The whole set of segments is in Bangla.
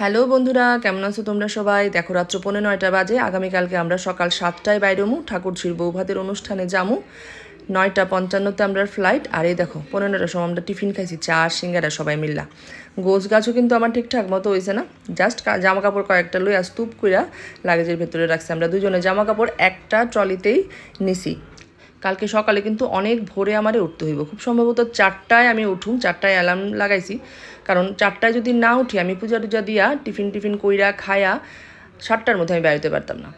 হ্যালো বন্ধুরা, কেমন আছো তোমরা সবাই? দেখো রাত্র 9:45 বাজে। আগামীকালকে আমরা সকাল 7টায় বাইরমু, ঠাকুরঝির বৌভাতের অনুষ্ঠানে যামু। 9:55-তে আমরা ফ্লাইট। আর এই দেখো 15টার সময় আমরা টিফিন খাইছি, চা সিঙ্গারা সবাই মিল্লা। গোছ গাছও কিন্তু আমার ঠিকঠাক মতো হয়েছে না, জাস্ট জামা কাপড় কয়েকটা লইয়া স্তূপ কইরা লাগেজের ভেতরে রাখছি। আমরা দুজনে জামা কাপড় একটা ট্রলিতেই নিছি। কালকে সকালে কিন্তু অনেক ভোরে আমারে উঠতে হইব, খুব সম্ভবত 4টায় আমি উঠুম। 4টায় অ্যালার্ম লাগাইছি, কারণ 4টায় যদি না উঠি আমি পূজা টুজা দিয়া টিফিন কইরা খায়া 7টার মধ্যে আমি বেরোতে পারতাম না।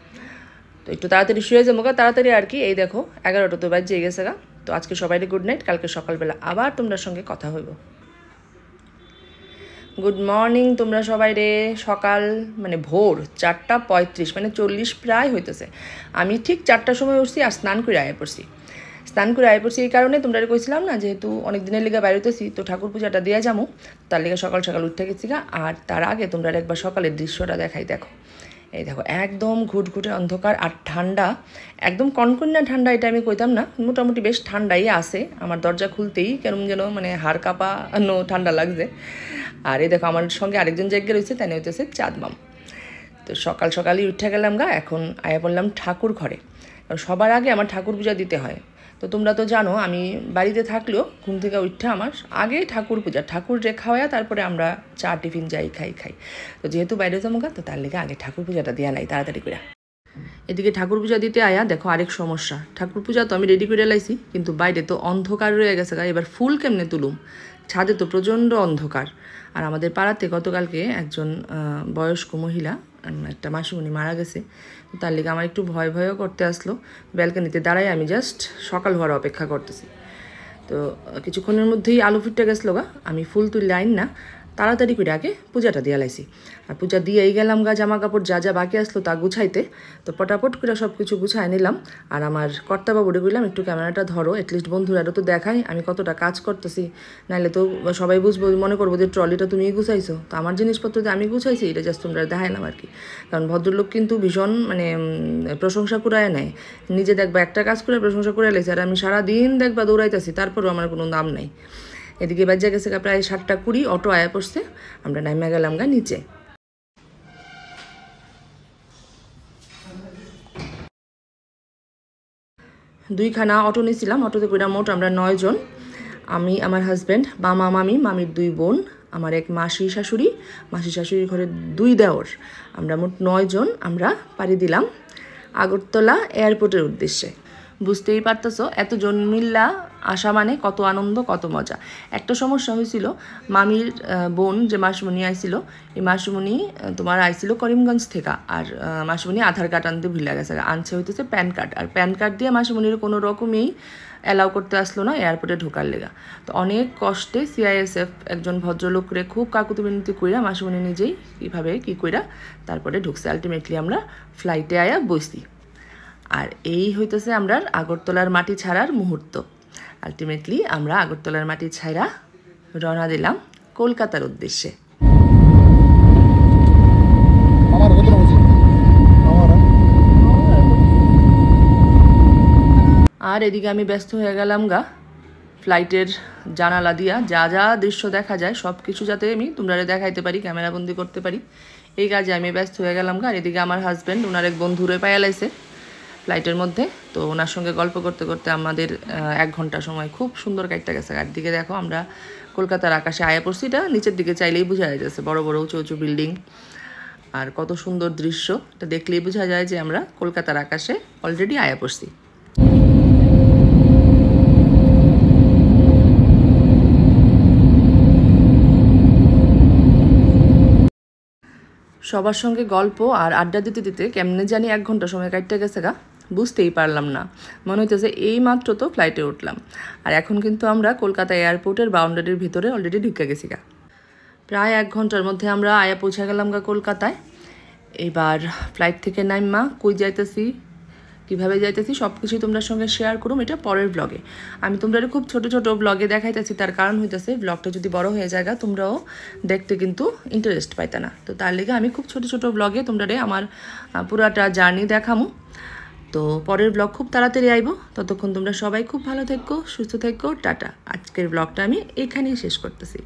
তো একটু তাড়াতাড়ি শুয়ে যাবো তাড়াতাড়ি আর কি। এই দেখো 11টা তো বাজে গেছে গা। তো আজকে সবাইকে গুড নাইট, কালকে সকালবেলা আবার তোমরা সঙ্গে কথা হইব। গুড মর্নিং তোমরা সবাই রে। সকাল মানে ভোর 4:35 মানে 40 প্রায় হইতেছে। আমি ঠিক 4টার সময় উঠছি আর স্নান করে আয়া পড়ছি। এই কারণে তোমরা কইছিলাম না, যেহেতু অনেক দিনের লেগে বাইরেতেছি তো ঠাকুর পূজাটা দিয়ে যাবো, তার লেগে সকাল সকাল উঠতে গেছি গা। আর তার আগে তোমরা একবার সকালের দৃশ্যটা দেখাই। দেখো এই দেখো একদম ঘুটঘুটে অন্ধকার আর ঠান্ডা, একদম কনকন্যা ঠান্ডা। এটা আমি কইতাম না, মোটামুটি বেশ ঠান্ডাই আছে। আমার দরজা খুলতেই কেমন যেন মানে হাড় কাঁপানো ঠান্ডা লাগছে। আর এই দেখো আমার সঙ্গে আরেকজন জায়গায় রয়েছে, তাই হইতেছে চাঁদ মাম। তো সকাল সকালই উঠে গেলাম গা। এখন আয়া পড়লাম ঠাকুর ঘরে। সবার আগে আমার ঠাকুর পূজা দিতে হয়। তো তোমরা তো জানো আমি বাড়িতে থাকলেও ঘুম থেকে উঠে আমার আগে ঠাকুর পূজা, ঠাকুর রেখা হয়, তারপরে আমরা চা টিফিন যাই খাই। তো যেহেতু বাইরে যাবো গা, তো তার লেগে আগে ঠাকুর পূজাটা দেওয়া নাই তাড়াতাড়ি করে। এদিকে ঠাকুর পূজা দিতে আয়া দেখো আরেক সমস্যা। ঠাকুর পূজা তো আমি রেডি করে লাইছি, কিন্তু বাইরে তো অন্ধকার রয়ে গেছে গা। এবার ফুল কেমনে তুলুম? ছাদে তো প্রচণ্ড অন্ধকার। আর আমাদের পাড়াতে গতকালকে একজন বয়স্ক মহিলা, একটা মাসিমণি মারা গেছে। তো তার লেগে আমার একটু ভয়ও করতে আসলো। ব্যালকানিতে দাঁড়াই আমি জাস্ট সকাল হওয়ার অপেক্ষা করতেছি। তো কিছুক্ষণের মধ্যেই আলু ফুটে গেছিলো গা। আমি ফুল তুললে আইন না, তাড়াতাড়ি করে আগে পূজাটা দিয়ে লাইছি। আর পূজা দিয়েই গেলাম গা। জামা কাপড় যা যা বাকি আসলো তা গুছাইতে। তো পটাপট করে সব কিছু গুছাই নিলাম। আর আমার কর্তাবাবুরে বললাম একটু ক্যামেরাটা ধরো, অ্যাটলিস্ট বন্ধুরারও তো দেখাই আমি কতটা কাজ করতেছি। নাহলে তো সবাই বুঝবো, মনে করবো যে ট্রলিটা তুমিই গুছাইছো। তো আমার জিনিসপত্র দিয়ে আমি গুছাইছি, এটা জাস্ট তোমরা দেখাইলাম আর কি। কারণ ভদ্রলোক কিন্তু ভীষণ মানে প্রশংসা করায় নেয়। নিজে দেখবা একটা কাজ করে প্রশংসা করে লেছে, আর আমি সারাদিন দেখবা দৌড়াইতেছি, তারপরেও আমার কোনো দাম নাই। এদিকে বাজে গেছে প্রায় 7:20, অটো আয়া পড়ছে। আমরা নাইমা গেলাম গা নিচে। দুইখানা অটো নিয়েছিলাম, অটোতে করে মোট আমরা 9 জন। আমি, আমার হাজব্যান্ড, মামা মামি, মামির 2 বোন, আমার এক মাসি শাশুড়ির ঘরে 2 দেওর। আমরা মোট 9 জন আমরা পাড়ি দিলাম আগরতলা এয়ারপোর্টের উদ্দেশ্যে। বুঝতেই পারতেছো এতজন মিল্লা আসা মানে কত আনন্দ, কত মজা। একটা সমস্যা হয়েছিল, মামির বোন যে মাসিমণি আইছিল, এই মাসিমণি তোমার আইছিল করিমগঞ্জ থেকে। আর মাসিমণি আধার কার্ড আনতে ভুলে গেছে, আনছে হইতেছে প্যান কার্ড। আর প্যান কার্ড দিয়ে মাসিমণির কোনো রকমেই অ্যালাউ করতে আসলো না এয়ারপোর্টে ঢোকার লেগা। তো অনেক কষ্টে CISF একজন ভদ্রলোকরে খুব কাকুতি মিনতি কইরা মাসিমণি নিজেই কীভাবে কী কইরা তারপরে ঢুকছে। আলটিমেটলি আমরা ফ্লাইটে আয়া বসি। আর এই হইতেছে আমরা আগরতলার মাটি ছাড়ার মুহূর্ত। আলটিমেটলি আমরা আগরতলার মাটি ছাড়া রওনা দিলাম কলকাতার উদ্দেশ্যে। আর এদিকে আমি ব্যস্ত হয়ে গেলাম গা ফ্লাইটের জানালা দিয়া যা যা দৃশ্য দেখা যায় সব কিছু যাতে আমি তোমরা দেখাইতে পারি, ক্যামেরাবন্দি করতে পারি, এই কাজে আমি ব্যস্ত হয়ে গেলাম গা। আর এদিকে আমার হাজব্যান্ড ওনার এক বন্ধুরে পাইয়া লাইছে ফ্লাইটের মধ্যে। তো ওনার সঙ্গে গল্প করতে করতে আমাদের 1 ঘন্টা সময় খুব সুন্দর কাটতে গেছে। আর দিকে দেখো আমরা কলকাতার আকাশে আয়া পড়ছি। এটা নিচের দিকে চাইলেই বোঝা যাচ্ছে, বড় বড় উঁচু বিল্ডিং আর কত সুন্দর দৃশ্য। এটা দেখলেই বোঝা যায় যে আমরা কলকাতার আকাশে অলরেডি আয়া পড়ছি। সবার সঙ্গে গল্প আর আড্ডা দিতে দিতে কেমনে জানি 1 ঘন্টা সময় কাটতে গেছে গা, বুঝতেই পারলাম না। মনে হইতেছে এই মাত্র তো ফ্লাইটে উঠলাম। আর এখন কিন্তু আমরা কলকাতা এয়ারপোর্টের বাউন্ডারির ভিতরে অলরেডি ঢুকে গেছি গা। প্রায় 1 ঘন্টার মধ্যে আমরা আয়া পৌঁছে গেলাম গা কলকাতায়। এবার ফ্লাইট থেকে নাইমা কই যাইতেছি, কীভাবে যাইতেছি সব কিছুই তোমাদের সঙ্গে শেয়ার করুম এটা পরের ব্লগে। আমি তোমরা খুব ছোট ছোট ব্লগে দেখাইতেছি, তার কারণ হইতেছে ব্লগটা যদি বড় হয়ে যায় তোমরাও দেখতে কিন্তু ইন্টারেস্ট পাইতে না। তো তার লেগে আমি খুব ছোট ছোট ব্লগে তোমরা আমার পুরাটা জার্নি দেখামো। তো পরের ব্লগ খুব তাড়াতাড়ি আইব। ততক্ষণ তোমরা সবাই খুব ভালো থেকো, সুস্থ থেকো, টাটা। আজকের ব্লগটা আমি এখানেই শেষ করতেছি।